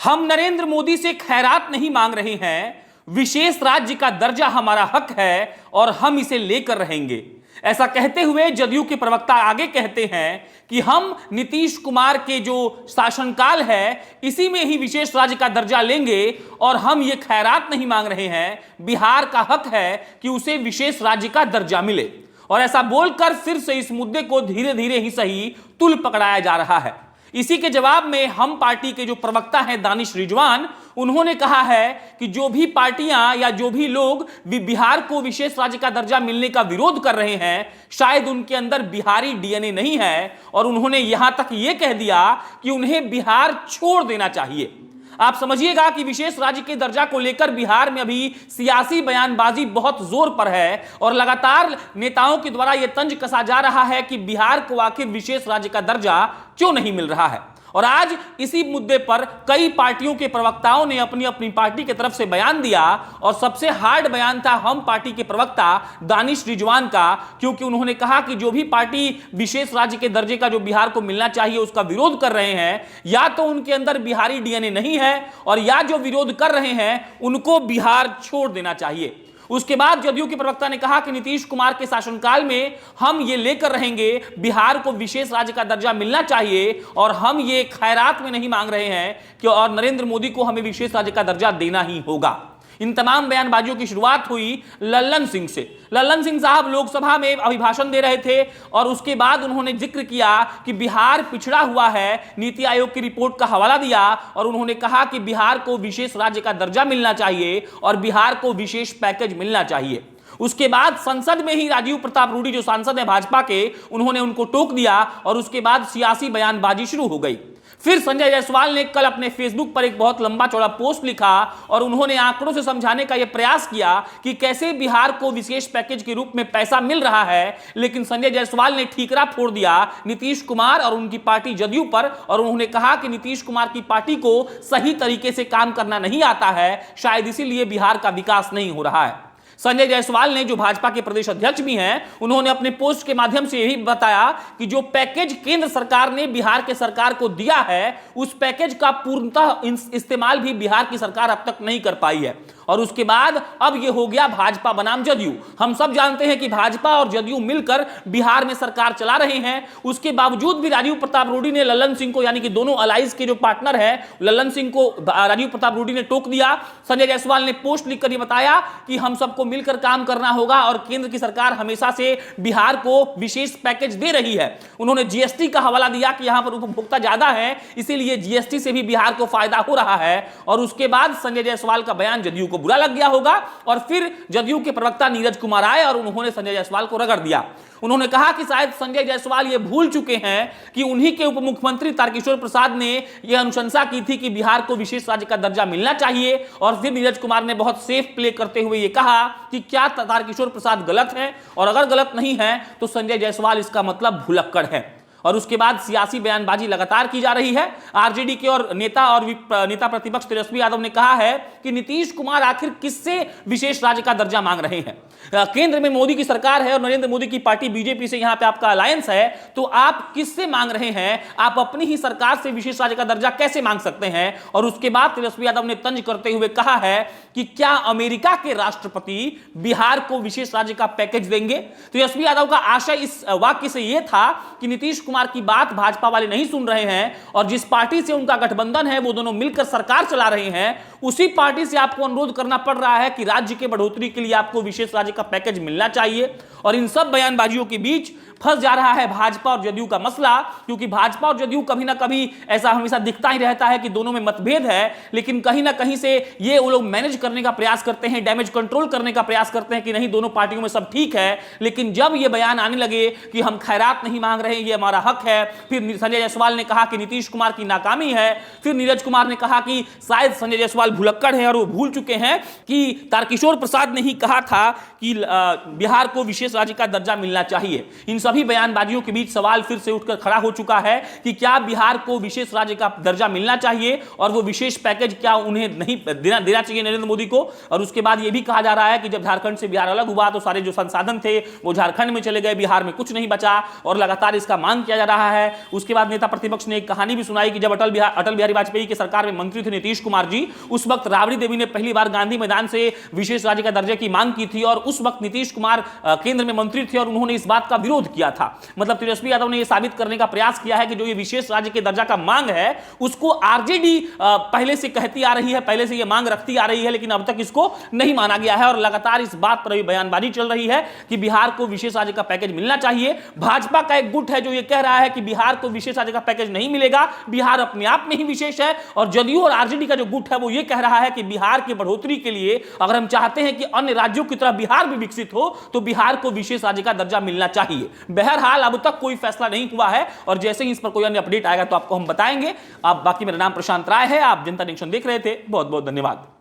हम नरेंद्र मोदी से खैरात नहीं मांग रहे हैं, विशेष राज्य का दर्जा हमारा हक है और हम इसे लेकर रहेंगे। ऐसा कहते हुए जदयू के प्रवक्ता आगे कहते हैं कि हम नीतीश कुमार के जो शासनकाल है इसी में ही विशेष राज्य का दर्जा लेंगे और हम ये खैरात नहीं मांग रहे हैं, बिहार का हक है कि उसे विशेष राज्य का दर्जा मिले। और ऐसा बोलकर फिर से इस मुद्दे को धीरे धीरे ही सही तुल पकड़ाया जा रहा है। इसी के जवाब में हम पार्टी के जो प्रवक्ता हैं दानिश रिजवान, उन्होंने कहा है कि जो भी पार्टियां या जो भी लोग बिहार को विशेष राज्य का दर्जा मिलने का विरोध कर रहे हैं, शायद उनके अंदर बिहारी डीएनए नहीं है। और उन्होंने यहां तक यह कह दिया कि उन्हें बिहार छोड़ देना चाहिए। आप समझिएगा कि विशेष राज्य के दर्जा को लेकर बिहार में अभी सियासी बयानबाजी बहुत जोर पर है और लगातार नेताओं के द्वारा यह तंज कसा जा रहा है कि बिहार को आखिर विशेष राज्य का दर्जा क्यों नहीं मिल रहा है। और आज इसी मुद्दे पर कई पार्टियों के प्रवक्ताओं ने अपनी अपनी पार्टी की तरफ से बयान दिया और सबसे हार्ड बयान था हम पार्टी के प्रवक्ता दानिश रिजवान का, क्योंकि उन्होंने कहा कि जो भी पार्टी विशेष राज्य के दर्जे का जो बिहार को मिलना चाहिए उसका विरोध कर रहे हैं, या तो उनके अंदर बिहारी डीएनए नहीं है और या जो विरोध कर रहे हैं उनको बिहार छोड़ देना चाहिए। उसके बाद जदयू के प्रवक्ता ने कहा कि नीतीश कुमार के शासनकाल में हम ये लेकर रहेंगे, बिहार को विशेष राज्य का दर्जा मिलना चाहिए और हम ये खैरात में नहीं मांग रहे हैं कि और नरेंद्र मोदी को हमें विशेष राज्य का दर्जा देना ही होगा। इन तमाम बयानबाजियों की शुरुआत हुई लल्लन सिंह से। लल्लन सिंह साहब लोकसभा में अभिभाषण दे रहे थे और उसके बाद उन्होंने जिक्र किया कि बिहार पिछड़ा हुआ है, नीति आयोग की रिपोर्ट का हवाला दिया और उन्होंने कहा कि बिहार को विशेष राज्य का दर्जा मिलना चाहिए और बिहार को विशेष पैकेज मिलना चाहिए। उसके बाद संसद में ही राजीव प्रताप रूडी जो सांसद है भाजपा के, उन्होंने उनको टोक दिया और उसके बाद सियासी बयानबाजी शुरू हो गई। फिर संजय जायसवाल ने कल अपने फेसबुक पर एक बहुत लंबा चौड़ा पोस्ट लिखा और उन्होंने आंकड़ों से समझाने का यह प्रयास किया कि कैसे बिहार को विशेष पैकेज के रूप में पैसा मिल रहा है। लेकिन संजय जायसवाल ने ठीकरा फोड़ दिया नीतीश कुमार और उनकी पार्टी जदयू पर और उन्होंने कहा कि नीतीश कुमार की पार्टी को सही तरीके से काम करना नहीं आता है, शायद इसीलिए बिहार का विकास नहीं हो रहा है। संजय जायसवाल ने, जो भाजपा के प्रदेश अध्यक्ष भी हैं, उन्होंने अपने पोस्ट के माध्यम से यही बताया कि जो पैकेज केंद्र सरकार ने बिहार के सरकार को दिया है उस पैकेज का पूर्णतः इस्तेमाल भी बिहार की सरकार अब तक नहीं कर पाई है। और उसके बाद अब यह हो गया भाजपा बनाम जदयू। हम सब जानते हैं कि भाजपा और जदयू मिलकर बिहार में सरकार चला रहे हैं। उसके बावजूद भी राजीव प्रताप रूडी ने लल्लन सिंह को, यानी कि दोनों अलाइज के जो पार्टनर है, लल्लन सिंह को राजीव प्रताप रूडी ने टोक दिया। संजय जायसवाल ने पोस्ट लिखकर यह बताया कि हम सबको मिलकर काम करना होगा और केंद्र की सरकार हमेशा से बिहार को विशेष पैकेज दे रही है। उन्होंने जीएसटी का हवाला दिया कि यहां पर उपभोक्ता ज्यादा है, इसीलिए जीएसटी से भी बिहार को फायदा हो रहा है। और उसके बाद संजय जायसवाल का बयान जदयू को बुरा लग गया होगा और फिर जदयू के प्रवक्ता नीरज कुमार आए और उन्होंने संजय जायसवाल को रगड़ दिया। उन्होंने कहा कि शायद संजय जायसवाल ये भूल चुके हैं कि उन्हीं के उप मुख्यमंत्री तारकिशोर प्रसाद ने यह अनुशंसा की थी कि बिहार को विशेष राज्य का दर्जा मिलना चाहिए। और फिर नीरज कुमार ने बहुत सेफ प्ले करते हुए यह कहा कि क्या तारकिशोर प्रसाद गलत है, और अगर गलत नहीं है तो संजय जायसवाल इसका मतलब भुलक्कड़ है। और उसके बाद सियासी बयानबाजी लगातार की जा रही है। आरजेडी के और नेता प्रतिपक्ष तेजस्वी यादव ने कहा है कि नीतीश कुमार आखिर किससे विशेष राज्य का दर्जा मांग रहे हैं। केंद्र में मोदी की सरकार है और नरेंद्र मोदी की पार्टी बीजेपी से यहां पे आपका अलायंस है, तो आप किससे मांग रहे हैं? आप अपनी ही सरकार से विशेष राज्य का दर्जा कैसे मांग सकते हैं? और उसके बाद तेजस्वी यादव ने तंज करते हुए कहा है कि क्या अमेरिका के राष्ट्रपति बिहार को विशेष राज्य का पैकेज देंगे? तेजस्वी यादव का आशय इस वाक्य से यह था कि नीतीश कुमार की बात भाजपा वाले नहीं सुन रहे हैं और जिस पार्टी से उनका गठबंधन है वो दोनों मिलकर सरकार चला रहे हैं, उसी पार्टी से आपको अनुरोध करना पड़ रहा है कि राज्य के बढ़ोतरी के लिए आपको विशेष राज्य का पैकेज मिलना चाहिए। और इन सब बयानबाजियों के बीच फंस जा रहा है भाजपा और जदयू का मसला, क्योंकि भाजपा और जदयू कभी ना कभी ऐसा हमेशा दिखता ही रहता है कि दोनों में मतभेद है, लेकिन कहीं ना कहीं से ये वो लोग मैनेज करने का प्रयास करते हैं, डैमेज कंट्रोल करने का प्रयास करते हैं कि नहीं दोनों पार्टियों में सब ठीक है। लेकिन जब ये बयान आने लगे कि हम खैरात नहीं मांग रहे, ये हमारा हक है, फिर संजय जायसवाल ने कहा कि नीतीश कुमार की नाकामी है, फिर नीरज कुमार ने कहा कि शायद संजय जायसवाल भुलक्कड़ हैं और वो भूल चुके हैं कि तारकिशोर प्रसाद ने ही कहा था कि बिहार को विशेष राज्य का दर्जा मिलना चाहिए। इन सभी बयानबाजियों के बीच सवाल फिर से उठकर खड़ा हो चुका है कि क्या बिहार को विशेष राज्य का दर्जा मिलना चाहिए और वो विशेष पैकेज क्या उन्हें नहीं देना चाहिए नरेंद्र मोदी को। और उसके बाद यह भी कहा जा रहा है कि जब झारखंड से बिहार अलग हुआ तो सारे जो संसाधन थे वो झारखंड में चले गए, बिहार में कुछ नहीं बचा और लगातार इसका मांग किया जा रहा है। उसके बाद नेता प्रतिपक्ष ने एक कहानी भी सुनाई कि जब अटल बिहारी वाजपेयी की सरकार में मंत्री थे नीतीश कुमार जी, उस वक्त राबड़ी देवी ने पहली बार गांधी मैदान से विशेष राज्य का दर्जे की मांग की थी और उस वक्त नीतीश कुमार केंद्र में मंत्री थे और उन्होंने इस बात का विरोध किया था। मतलब तेजस्वी यादव ने यह साबित करने का प्रयास किया है कि जो ये विशेष राज्य के दर्जा का मांग है उसको आरजेडी पहले से कहती आ रही है, पहले से यह मांग रखती आ रही है, लेकिन अब तक इसको नहीं माना गया है और लगातार इस बात पर बयानबाजी चल रही है कि बिहार को विशेष राज्य का पैकेज मिलना चाहिए। भाजपा का एक गुट है जो यह कह रहा है कि बिहार को विशेष राज्य का पैकेज नहीं मिलेगा, बिहार अपने आप में ही विशेष है। और जदयू और आरजेडी का जो गुट है वो यह कह रहा है कि बिहार की बढ़ोतरी के लिए अगर हम चाहते हैं कि अन्य राज्यों की तरह बिहार भी विकसित हो तो बिहार को विशेष राज्य का दर्जा मिलना चाहिए। बहरहाल अब तक कोई फैसला नहीं हुआ है और जैसे ही इस पर कोई अन्य अपडेट आएगा तो आपको हम बताएंगे। आप बाकी मेरा नाम प्रशांत राय है, आप जनता जंक्शन देख रहे थे, बहुत बहुत धन्यवाद।